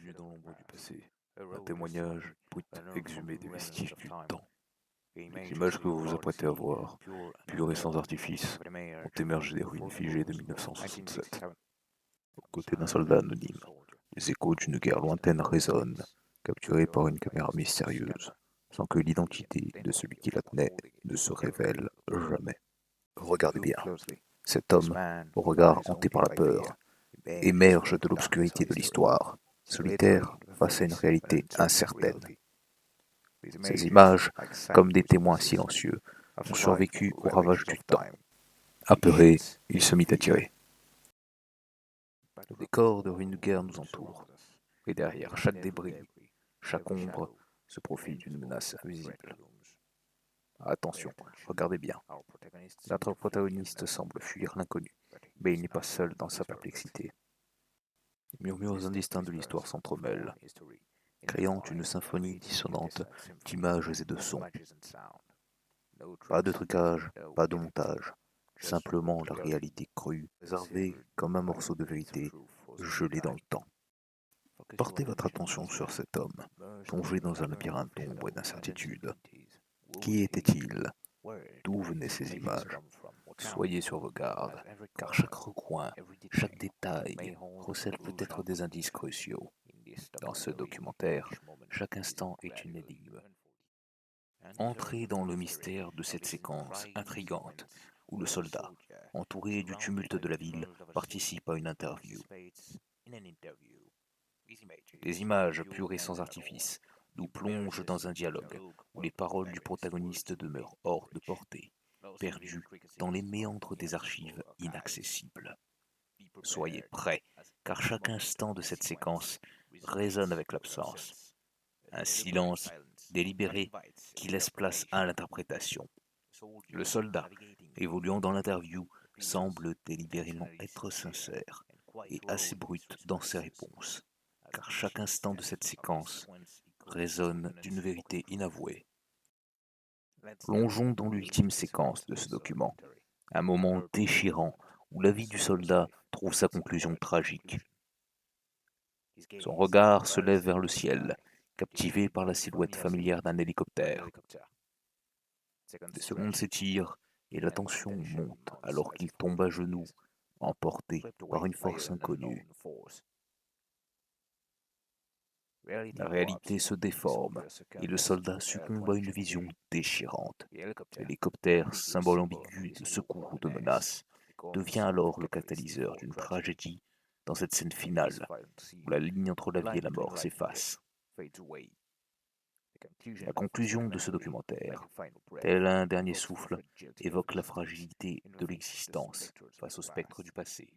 Bienvenue dans l'ombre du passé, un témoignage brut exhumé des vestiges du temps. Les images que vous vous apprêtez à voir, pures et sans artifice, ont émergé des ruines figées de 1967. Aux côtés d'un soldat anonyme, les échos d'une guerre lointaine résonnent, capturés par une caméra mystérieuse, sans que l'identité de celui qui la tenait ne se révèle jamais. Regardez bien, cet homme, au regard hanté par la peur, émerge de l'obscurité de l'histoire, solitaire face à une réalité incertaine. Ces images, comme des témoins silencieux, ont survécu aux ravages du temps. Apeuré, il se mit à tirer. Le décor de ruines de guerre nous entoure, et derrière chaque débris, chaque ombre, se profile d'une menace invisible. Attention, regardez bien. Notre protagoniste semble fuir l'inconnu, mais il n'est pas seul dans sa perplexité. Les murmures indistincts de l'histoire s'entremêlent, créant une symphonie dissonante d'images et de sons. Pas de trucage, pas de montage, simplement la réalité crue, réservée comme un morceau de vérité gelé dans le temps. Portez votre attention sur cet homme, plongé dans un labyrinthe d'ombre et d'incertitude. Qui était-il? D'où venaient ces images? Soyez sur vos gardes, car chaque recoin, chaque détail recèle peut-être des indices cruciaux. Dans ce documentaire, chaque instant est une énigme. Entrez dans le mystère de cette séquence intrigante où le soldat, entouré du tumulte de la ville, participe à une interview. Des images pures et sans artifice nous plongent dans un dialogue où les paroles du protagoniste demeurent hors de portée, perdues dans les méandres des archives inaccessibles. Soyez prêts, car chaque instant de cette séquence résonne avec l'absence. Un silence délibéré qui laisse place à l'interprétation. Le soldat, évoluant dans l'interview, semble délibérément être sincère et assez brut dans ses réponses, car chaque instant de cette séquence résonne d'une vérité inavouée. Plongeons dans l'ultime séquence de ce document, un moment déchirant où la vie du soldat trouve sa conclusion tragique. Son regard se lève vers le ciel, captivé par la silhouette familière d'un hélicoptère. Des secondes s'étirent et la tension monte alors qu'il tombe à genoux, emporté par une force inconnue. La réalité se déforme et le soldat succombe à une vision déchirante. L'hélicoptère, symbole ambigu de secours ou de menace, devient alors le catalyseur d'une tragédie dans cette scène finale où la ligne entre la vie et la mort s'efface. La conclusion de ce documentaire, tel un dernier souffle, évoque la fragilité de l'existence face au spectre du passé.